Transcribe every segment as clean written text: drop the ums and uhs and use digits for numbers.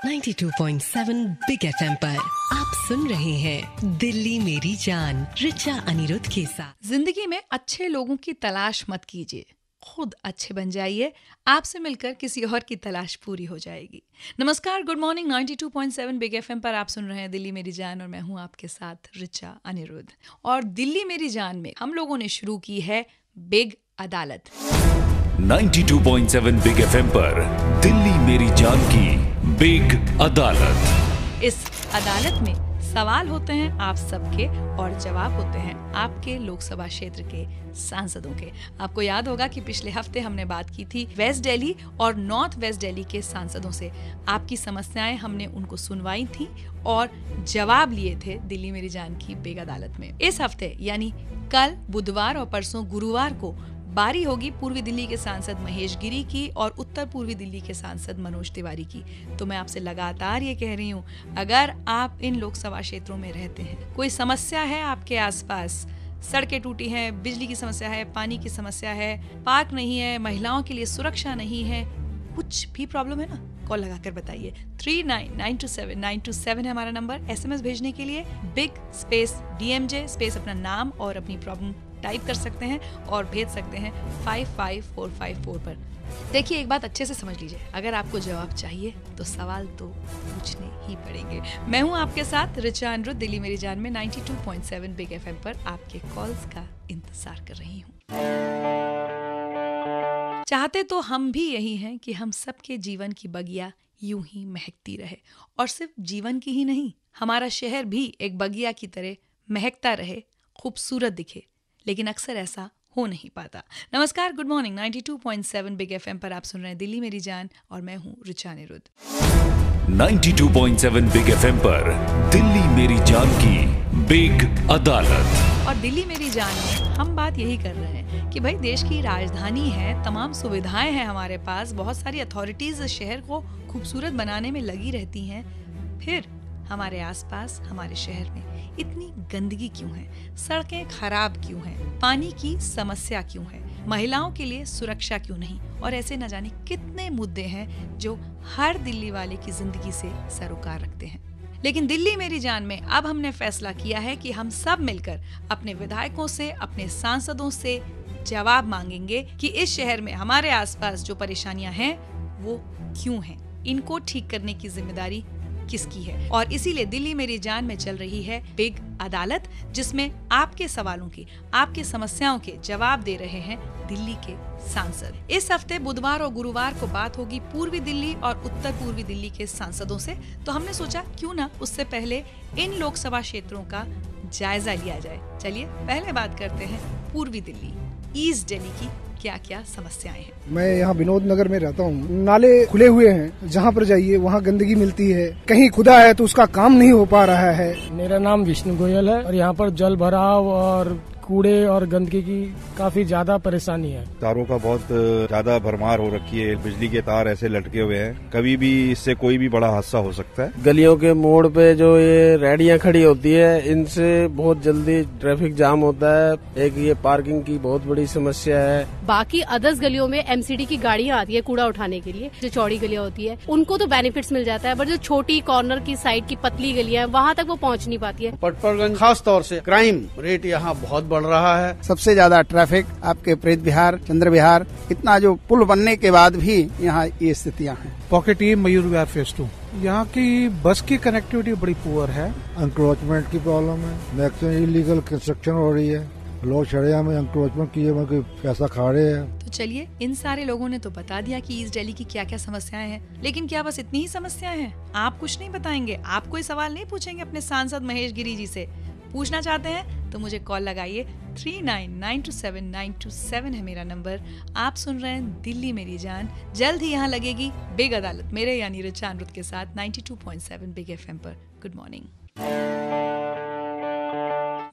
92.7 big FM पर आप सुन रहे हैं दिल्ली मेरी जान रिचा अनिरुद्ध के साथ। जिंदगी में अच्छे लोगों की तलाश मत कीजिए, खुद अच्छे बन जाइए। आपसे मिलकर किसी और की तलाश पूरी हो जाएगी। नमस्कार, गुड मॉर्निंग। 92.7 बिग एफएम पर आप सुन रहे हैं दिल्ली मेरी जान और मैं हूं आपके साथ रिचा अनिरुद्ध। और दिल्ली मेरी जान में हम लोगों ने शुरू की है बिग अदालत। 92.7 बिग एफएम पर दिल्ली मेरी जान की बिग अदालत। इस अदालत में सवाल होते हैं आप सबके और जवाब होते हैं आपके लोकसभा क्षेत्र के सांसदों के। आपको याद होगा कि पिछले हफ्ते हमने बात की थी वेस्ट दिल्ली और नॉर्थ वेस्ट दिल्ली के सांसदों से। आपकी समस्याएं हमने उनको सुनवाई थी और जवाब लिए थे दिल्ली मेरी जान की बिग अदालत में। इस हफ्ते यानी कल बुधवार और परसों गुरुवार को बारी होगी पूर्वी दिल्ली के सांसद महेश गिरी की और उत्तर पूर्वी दिल्ली के सांसद मनोज तिवारी की। तो मैं आपसे लगातार ये कह रही हूँ, अगर आप इन लोकसभा क्षेत्रों में रहते हैं, कोई समस्या है आपके आसपास, सड़कें टूटी हैं, बिजली की समस्या है, पानी की समस्या है, पार्क नहीं है, महिलाओं के लिए सुरक्षा नहीं है, कुछ भी प्रॉब्लम है ना, कॉल लगाकर बताइए। 39927927 है हमारा नंबर। SMS भेजने के लिए बिग स्पेस DMJ स्पेस अपना नाम और अपनी प्रॉब्लम टाइप कर सकते हैं और भेज सकते हैं 55454 पर। देखिए, एक बात अच्छे से समझ लीजिए, अगर आपको जवाब चाहिए तो सवाल तो पूछने ही पड़ेंगे। मैं हूं आपके साथ रिचा अनिरुद्ध। दिल्ली मेरी जान में 92.7 बिग एफएम पर आपके कॉल्स का इंतजार कर रही हूं। चाहते तो हम भी यही हैं कि हम सबके जीवन की बगिया यूं ही महकती रहे, और सिर्फ जीवन की ही नहीं, हमारा शहर भी एक बगिया की तरह महकता रहे, खूबसूरत दिखे। लेकिन अक्सर ऐसा हो नहीं पाता। नमस्कार, गुड मॉर्निंग। 92.7 बिग एफएम पर आप सुन रहे हैं दिल्ली मेरी जान और मैं हूं रिचा अनिरुद्ध। 92.7 बिग एफएम पर दिल्ली मेरी जान की बिग अदालत। और दिल्ली मेरी जान में हम बात यही कर रहे हैं कि भाई देश की राजधानी है, तमाम सुविधाएं हैं हमारे पास, बहुत सारी अथॉरिटीज शहर को खूबसूरत बनाने में लगी रहती हैं, फिर हमारे आसपास हमारे शहर में इतनी गंदगी क्यों है, सड़कें खराब क्यों हैं, पानी की समस्या क्यों है, महिलाओं के लिए सुरक्षा क्यों नहीं, और ऐसे न जाने कितने मुद्दे हैं जो हर दिल्ली वाले की जिंदगी से सरोकार रखते हैं। लेकिन दिल्ली मेरी जान में अब हमने फैसला किया है कि हम सब मिलकर अपने विधायकों से, अपने सांसदों से जवाब मांगेंगे कि इस शहर में हमारे आसपास जो परेशानियां हैं वो क्यों हैं, इनको ठीक करने की जिम्मेदारी किसकी है। और इसीलिए दिल्ली मेरी जान में चल रही है बिग अदालत, जिसमें आपके सवालों की, आपके समस्याओं के जवाब दे रहे हैं दिल्ली के सांसद। इस हफ्ते बुधवार और गुरुवार को बात होगी पूर्वी दिल्ली और उत्तर पूर्वी दिल्ली के सांसदों से। तो हमने सोचा क्यों ना उससे पहले इन लोकसभा क्षेत्रों का जायजा लिया जाए। चलिए पहले बात करते हैं पूर्वी दिल्ली, ईस्ट दिल्ली की क्या क्या समस्याएं हैं। मैं यहाँ विनोद नगर में रहता हूँ। नाले खुले हुए हैं, जहाँ पर जाइए वहाँ गंदगी मिलती है, कहीं खुदा है तो उसका काम नहीं हो पा रहा है। मेरा नाम विष्णु गोयल है और यहाँ पर जल भराव और कूड़े और गंदगी की काफी ज्यादा परेशानी है। तारों का बहुत ज्यादा भरमार हो रखी है, बिजली के तार ऐसे लटके हुए हैं, कभी भी इससे कोई भी बड़ा हादसा हो सकता है। गलियों के मोड़ पे जो ये रेहड़ियां खड़ी होती है, इनसे बहुत जल्दी ट्रैफिक जाम होता है। एक ये पार्किंग की बहुत बड़ी समस्या है। बाकी अदर्स गलियों में MCD की गाड़ियां आती है कूड़ा उठाने के लिए, जो चौड़ी गलियां होती है उनको तो बेनिफिट्स मिल जाता है, पर जो छोटी कॉर्नर की साइड की पतली गलियां हैं वहाँ तक वो पहुँच नहीं पाती है। पटपरगंज खास तौर से क्राइम रेट यहाँ बहुत बढ़ रहा है। सबसे ज्यादा ट्रैफिक आपके प्रेत विहार, चंद्र विहार, इतना जो पुल बनने के बाद भी यहाँ ये स्थितियाँ हैं। पॉकेट ई मयूर विहार फेज 2, यहाँ की बस की कनेक्टिविटी बड़ी पुअर है। एंक्रोचमेंट की प्रॉब्लम है, मैक्सिमम इलीगल कंस्ट्रक्शन हो रही है, लोग शरिया में एंक्रोचमेंट किए पैसा खा रहे हैं। तो चलिए, इन सारे लोगों ने तो बता दिया कि ईस्ट दिल्ली की क्या क्या समस्याएं हैं, लेकिन क्या बस इतनी ही समस्याएं हैं? आप कुछ नहीं बताएंगे, आप कोई सवाल नहीं पूछेंगे अपने सांसद महेश गिरी जी से? पूछना चाहते हैं तो मुझे कॉल लगाइए। 39927927 है मेरा नंबर। आप सुन रहे हैं दिल्ली मेरी जान। जल्द ही यहाँ लगेगी बिग अदालत, मेरे यानी रिचा अनिरुद्ध के साथ 92.7 बिग एफएम पर। Good morning.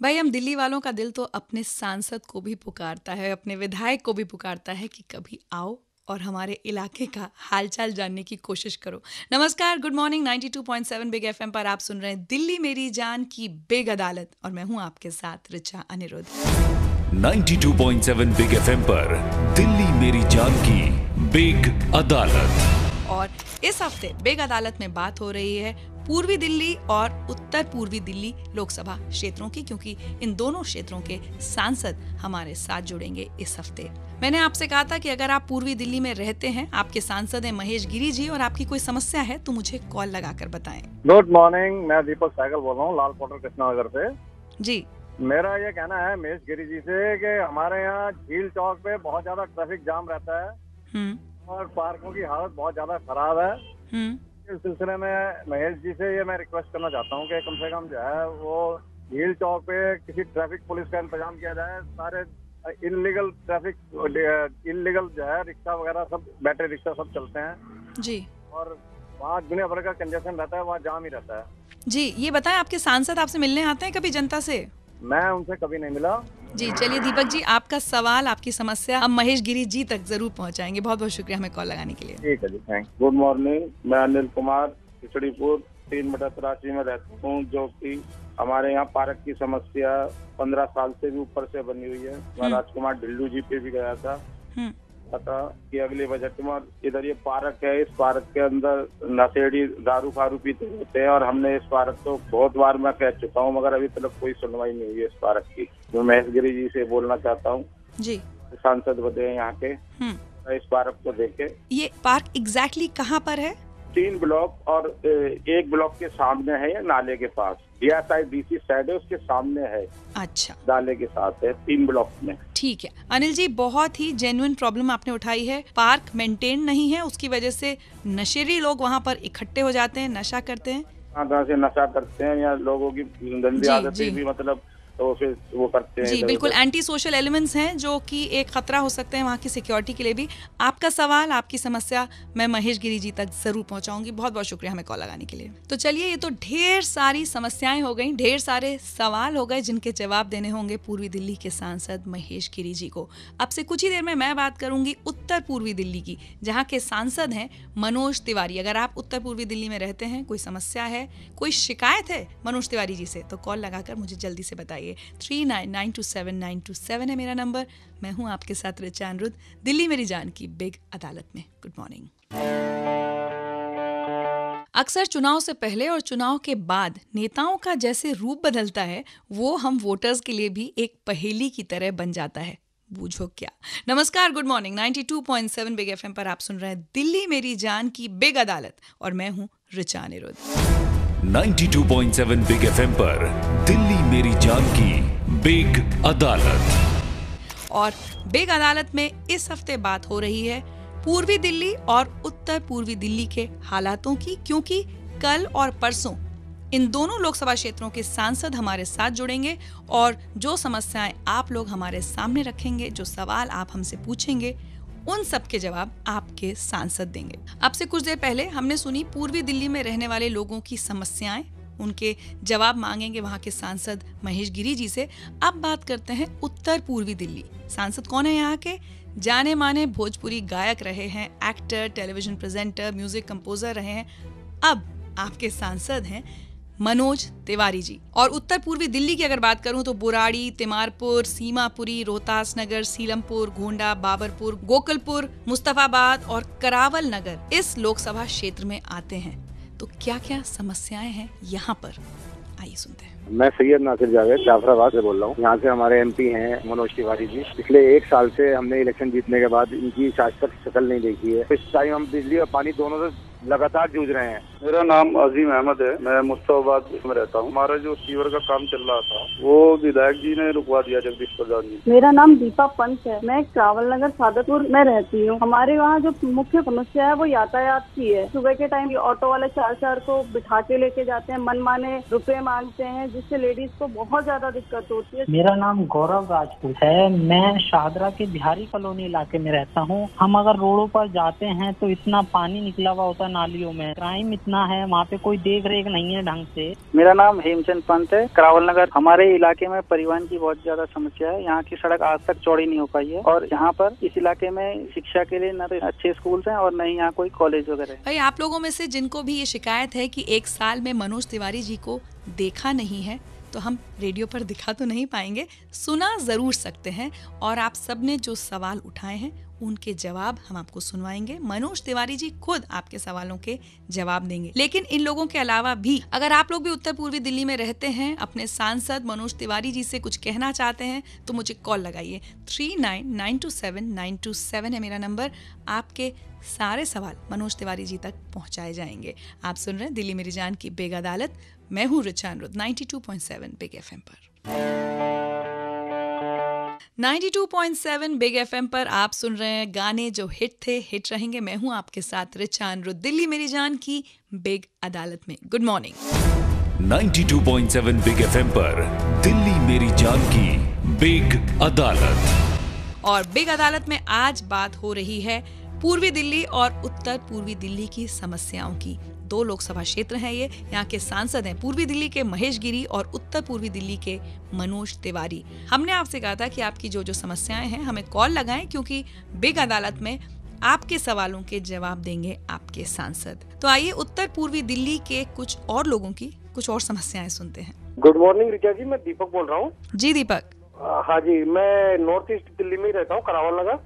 भाई, हम दिल्ली वालों का दिल तो अपने सांसद को भी पुकारता है, अपने विधायक को भी पुकारता है कि कभी आओ और हमारे इलाके का हालचाल जानने की कोशिश करो। नमस्कार, गुड मॉर्निंग। 92.7 बिग एफएम पर आप सुन रहे हैं दिल्ली मेरी जान की बिग अदालत और मैं हूं आपके साथ रिचा अनिरुद्ध। 92.7 बिग एफएम पर दिल्ली मेरी जान की बिग अदालत। और इस हफ्ते बिग अदालत में बात हो रही है पूर्वी दिल्ली और उत्तर पूर्वी दिल्ली लोकसभा क्षेत्रों की, क्योंकि इन दोनों क्षेत्रों के सांसद हमारे साथ जुड़ेंगे इस हफ्ते। मैंने आपसे कहा था कि अगर आप पूर्वी दिल्ली में रहते हैं, आपके सांसद हैं महेश गिरी जी, और आपकी कोई समस्या है तो मुझे कॉल लगाकर बताएं। गुड मॉर्निंग, मैं दीपक सहगल बोल रहा हूँ लाल क्वार्टर कृष्णानगर से। जी, मेरा ये कहना है महेश गिरी जी से कि हमारे यहाँ झील चौक पे बहुत ज्यादा ट्रैफिक जाम रहता है और पार्कों की हालत बहुत ज्यादा खराब है। इस सिलसिले में महेश जी से ये मैं रिक्वेस्ट करना चाहता हूँ कि कम से कम जो है वो झील चौक पे किसी ट्रैफिक पुलिस का इंतजाम किया जाए। सारे इलीगल ट्रैफिक, इलीगल जो है रिक्शा वगैरह सब, बैटरी रिक्शा सब चलते हैं जी, और वहाँ दुनिया भर का कंजेशन रहता है, वहाँ जाम ही रहता है। जी, ये बताएं आपके सांसद आपसे मिलने आते हैं कभी जनता से? मैं उनसे कभी नहीं मिला। जी, चलिए दीपक जी, आपका सवाल, आपकी समस्या हम महेश गिरी जी तक जरूर पहुंचाएंगे। बहुत बहुत शुक्रिया हमें कॉल लगाने के लिए। ठीक है जी, थैंक्स। गुड मॉर्निंग, मैं अनिल कुमार खिचड़ीपुर 3/83 में रहता हूँ, जो कि हमारे यहाँ पार्क की समस्या 15 साल से भी ऊपर से बनी हुई है। मैं राजकुमार ढिल्लू जी पे भी गया था, पता कि अगले बजट में इधर ये पार्क है, इस पार्क के अंदर नशेड़ी दारू फारू पीते होते हैं और हमने इस पार्क को बहुत बार मैं कह चुका हूँ, मगर अभी तक कोई सुनवाई नहीं हुई है इस पार्क की। जो महेश गिरी जी से बोलना चाहता हूँ जी, सांसद बने यहाँ के, इस पार्क को देखे। ये पार्क एग्जैक्टली कहाँ पर है? 3 ब्लॉक और 1 ब्लॉक के सामने है, या नाले के पास, डीसी साइड है उसके सामने है। अच्छा, नाले के साथ है, 3 ब्लॉक में। ठीक है अनिल जी, बहुत ही जेन्युइन प्रॉब्लम आपने उठाई है। पार्क मेंटेन नहीं है, उसकी वजह से नशेड़ी लोग वहाँ पर इकट्ठे हो जाते हैं, नशा करते हैं। तरह से नशा करते हैं या लोगों की गंदी आदतें भी मतलब तो फिर वो करते हैं। जी बिल्कुल, एंटी सोशल एलिमेंट्स हैं जो कि एक खतरा हो सकते हैं वहाँ की सिक्योरिटी के लिए भी। आपका सवाल, आपकी समस्या मैं महेश गिरी जी तक जरूर पहुँचाऊंगी। बहुत बहुत शुक्रिया हमें कॉल लगाने के लिए। तो चलिए, ये तो ढेर सारी समस्याएं हो गई, ढेर सारे सवाल हो गए जिनके जवाब देने होंगे पूर्वी दिल्ली के सांसद महेश गिरी जी को। अब से कुछ ही देर में मैं बात करूंगी उत्तर पूर्वी दिल्ली की, जहाँ के सांसद हैं मनोज तिवारी। अगर आप उत्तर पूर्वी दिल्ली में रहते हैं, कोई समस्या है, कोई शिकायत है मनोज तिवारी जी से, तो कॉल लगाकर मुझे जल्दी से बताइए। 39927927 है मेरा नंबर। मैं हूं आपके साथ रिचा अनिरुद्ध, दिल्ली मेरी जान की बिग अदालत में। Good morning. अक्सर चुनाव से पहले और चुनाव के बाद नेताओं का जैसे रूप बदलता है, वो हम वोटर्स के लिए भी एक पहेली की तरह बन जाता है। बूझो क्या। नमस्कार, गुड मॉर्निंग। 92.7 बिग एफएम पर आप सुन रहे हैं दिल्ली मेरी जान की बिग अदालत, और मैं हूं रिचा अनिरुद्ध। 92.7 बिग एफएम पर दिल्ली मेरी जान की बिग अदालत। और बिग अदालत में इस हफ्ते बात हो रही है पूर्वी दिल्ली और उत्तर पूर्वी दिल्ली के हालातों की, क्योंकि कल और परसों इन दोनों लोकसभा क्षेत्रों के सांसद हमारे साथ जुड़ेंगे और जो समस्याएं आप लोग हमारे सामने रखेंगे, जो सवाल आप हमसे पूछेंगे, उन सब के जवाब आपके सांसद देंगे। अब से कुछ देर पहले हमने सुनी पूर्वी दिल्ली में रहने वाले लोगों की समस्याएं, उनके जवाब मांगेंगे वहां के सांसद महेश गिरी जी से। अब बात करते हैं उत्तर पूर्वी दिल्ली। सांसद कौन है यहाँ के? जाने माने भोजपुरी गायक रहे हैं, actor, television presenter, music composer रहे हैं। अब आपके सांसद हैं मनोज तिवारी जी। और उत्तर पूर्वी दिल्ली की अगर बात करूं तो बुराड़ी, तिमारपुर, सीमापुरी, रोहतास नगर, सीलमपुर, गोंडा, बाबरपुर, गोकुलपुर, मुस्तफाबाद और करावल नगर इस लोकसभा क्षेत्र में आते हैं। तो क्या क्या समस्याएं हैं यहाँ पर, आइए सुनते हैं। मैं सैयद नासिर जावेद जाफराबाद से बोल रहा हूँ। यहाँ से हमारे एमपी हैं मनोज तिवारी जी। पिछले 1 साल से हमने इलेक्शन जीतने के बाद इनकी आज तक शक्ल नहीं देखी है। इस टाइम हम बिजली और पानी दोनों से लगातार जूझ रहे हैं। मेरा नाम अजीम अहमद है, मैं मुस्तफाबाद में रहता हूँ। हमारा जो सीवर का काम चल रहा था वो विधायक जी ने रुकवा दिया, जगदीश प्रधान जी। मेरा नाम दीपा पंत है, मैं कावल नगर सादतपुर में रहती हूँ। हमारे वहाँ जो मुख्य समस्या है वो यातायात की है। सुबह के टाइम ऑटो वाले 4 को बिठा के लेके जाते हैं, मनमाने रुपए मांगते हैं, जिससे लेडीज को बहुत ज्यादा दिक्कत होती है। मेरा नाम गौरव राजपूत है, मैं शाहदरा के बिहारी कॉलोनी इलाके में रहता हूँ। हम अगर रोडों पर जाते हैं तो इतना पानी निकला हुआ होता नालियों में, क्राइम इतना है, वहाँ पे कोई देख रेख नहीं है ढंग से। मेरा नाम हेमचंद पंत है, करावल नगर। हमारे इलाके में परिवहन की बहुत ज्यादा समस्या है। यहाँ की सड़क आज तक चौड़ी नहीं हो पाई है और यहाँ पर इस इलाके में शिक्षा के लिए न तो अच्छे स्कूल हैं और न ही यहाँ कोई कॉलेज वगैरह है। भाई, आप लोगों में से जिनको भी ये शिकायत है कि 1 साल में मनोज तिवारी जी को देखा नहीं है, तो हम रेडियो पर दिखा तो नहीं पाएंगे, सुना जरूर सकते हैं। और आप सबने जो सवाल उठाए हैं उनके जवाब हम आपको सुनवाएंगे। मनोज तिवारी जी खुद आपके सवालों के जवाब देंगे। लेकिन इन लोगों के अलावा भी अगर आप लोग भी उत्तर पूर्वी दिल्ली में रहते हैं, अपने सांसद मनोज तिवारी जी से कुछ कहना चाहते हैं तो मुझे कॉल लगाइए। 39927927 है मेरा नंबर। आपके सारे सवाल मनोज तिवारी जी तक पहुंचाए जाएंगे। आप सुन रहे हैं दिल्ली मेरी जान की बिग अदालत। मैं हूँ रिचा अनिरुद्ध 92.7 बिग एफएम पर। 92.7 बिग एफएम पर आप सुन रहे हैं गाने जो हिट थे हिट रहेंगे। मैं हूं आपके साथ रिचा अनिरुद्ध दिल्ली मेरी जान की बिग अदालत में। Good morning. 92.7 बिग एफएम पर दिल्ली मेरी जान की बिग अदालत। और बिग अदालत में आज बात हो रही है पूर्वी दिल्ली और उत्तर पूर्वी दिल्ली की समस्याओं की। 2 लोकसभा क्षेत्र हैं ये। यहाँ के सांसद हैं पूर्वी दिल्ली के महेश गिरी और उत्तर पूर्वी दिल्ली के मनोज तिवारी। हमने आपसे कहा था कि आपकी जो समस्याएं हैं हमें कॉल लगाएं, क्योंकि बिग अदालत में आपके सवालों के जवाब देंगे आपके सांसद। तो आइए उत्तर पूर्वी दिल्ली के कुछ और लोगों की कुछ और समस्याएं सुनते हैं। गुड मॉर्निंग रिचा जी, मैं दीपक बोल रहा हूँ। जी दीपक। हाँ जी, मैं नॉर्थ ईस्ट दिल्ली में ही रहता हूँ, करावल नगर।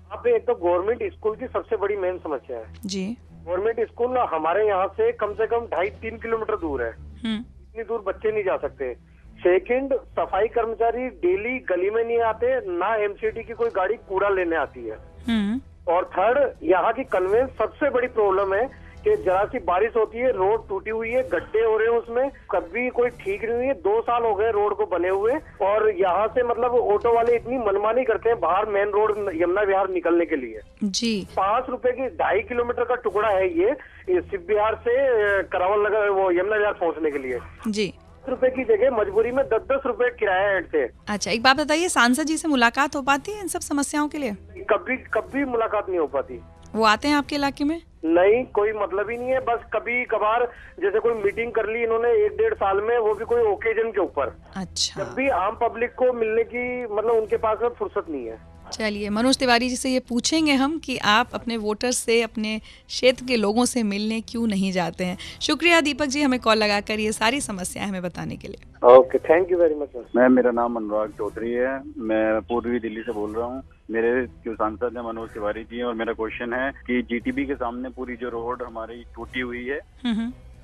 यहाँ पे एक तो गवर्नमेंट स्कूल की सबसे बड़ी मेन समस्या है जी। गवर्नमेंट स्कूल हमारे यहाँ से कम 2.5-3 किलोमीटर दूर है। इतनी दूर बच्चे नहीं जा सकते। सेकंड, सफाई कर्मचारी डेली गली में नहीं आते, ना एमसीडी की कोई गाड़ी कूड़ा लेने आती है। और थर्ड, यहाँ की कन्वेंस सबसे बड़ी प्रॉब्लम है कि जरा सी बारिश होती है, रोड टूटी हुई है, गड्ढे हो रहे हैं उसमें, कभी कोई ठीक नहीं हुई है। 2 साल हो गए रोड को बने हुए, और यहाँ से मतलब ऑटो वाले इतनी मनमानी करते हैं बाहर मेन रोड यमुना विहार निकलने के लिए जी। 5 रुपए की 2.5 किलोमीटर का टुकड़ा है ये शिव विहार से करावल नगर वो यमुना विहार पहुँचने के लिए जी। रुपए की जगह मजबूरी में 10-10 रुपए किराया ऐंठते हैं। अच्छा, एक बात बताइए, सांसद जी से मुलाकात हो पाती है इन सब समस्याओं के लिए? कभी मुलाकात नहीं हो पाती। वो आते हैं आपके इलाके में? नहीं, कोई मतलब ही नहीं है। बस कभी कभार जैसे कोई मीटिंग कर ली इन्होंने 1-1.5 साल में, वो भी कोई ओकेजन के ऊपर। अच्छा। जब भी आम पब्लिक को मिलने की मतलब उनके पास में फुर्सत नहीं है। चलिए, मनोज तिवारी जी से ये पूछेंगे हम कि आप अपने वोटर से, अपने क्षेत्र के लोगों से मिलने क्यों नहीं जाते हैं। शुक्रिया दीपक जी हमें कॉल लगाकर ये सारी समस्याएं हमें बताने के लिए। Okay, thank you very much sir. मेरा नाम अनुराग चौधरी है, मैं पूर्वी दिल्ली से बोल रहा हूँ। मेरे जो सांसद है मनोज तिवारी जी हैं, और मेरा क्वेश्चन है कि जीटीबी के सामने पूरी जो रोड हमारी टूटी हुई है,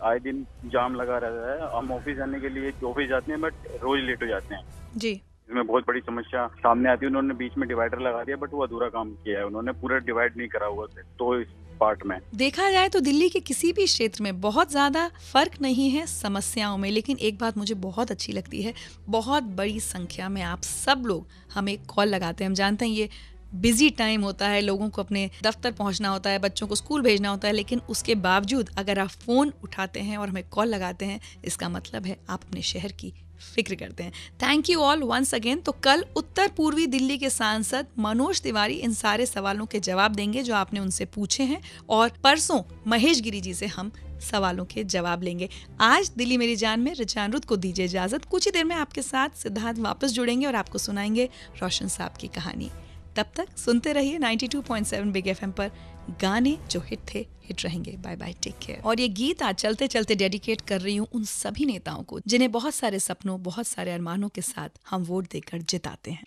आए दिन जाम लगा रहता है। हम ऑफिस जाने के लिए ऑफिस जाते हैं बट रोज लेट हो जाते हैं जी। इसमें बहुत बड़ी समस्या सामने आती है। उन्होंने बीच में डिवाइडर लगा दिया बट वो अधूरा काम किया है, उन्होंने पूरा डिवाइड नहीं करा हुआ तो इस पार्ट में देखा जाए तो दिल्ली के किसी भी क्षेत्र में बहुत ज्यादा फर्क नहीं है समस्याओं में। लेकिन एक बात मुझे बहुत अच्छी लगती है, बहुत बड़ी संख्या में आप सब लोग हमें कॉल लगाते हैं। हम जानते हैं ये बिजी टाइम होता है, लोगों को अपने दफ्तर पहुंचना होता है, बच्चों को स्कूल भेजना होता है, लेकिन उसके बावजूद अगर आप फोन उठाते हैं और हमें कॉल लगाते हैं, इसका मतलब है आप अपने शहर की फिक्र करते हैं। Thank you all once again. तो कल उत्तर पूर्वी दिल्ली के सांसद मनोज तिवारी इन सारे सवालों के जवाब देंगे जो आपने उनसे पूछे हैं, और परसों महेश गिरी जी से हम सवालों के जवाब लेंगे। आज दिल्ली मेरी जान में रिचा अनिरुद्ध को दीजिए इजाजत। कुछ ही देर में आपके साथ सिद्धार्थ वापस जुड़ेंगे और आपको सुनाएंगे रोशन साहब की कहानी। तब तक सुनते रहिए 92.7 बिग एफएम पर गाने जो हिट थे हिट रहेंगे। Bye bye, take care. और ये गीत आज चलते चलते डेडिकेट कर रही हूँ उन सभी नेताओं को जिन्हें बहुत सारे सपनों, बहुत सारे अरमानों के साथ हम वोट देकर जिताते हैं।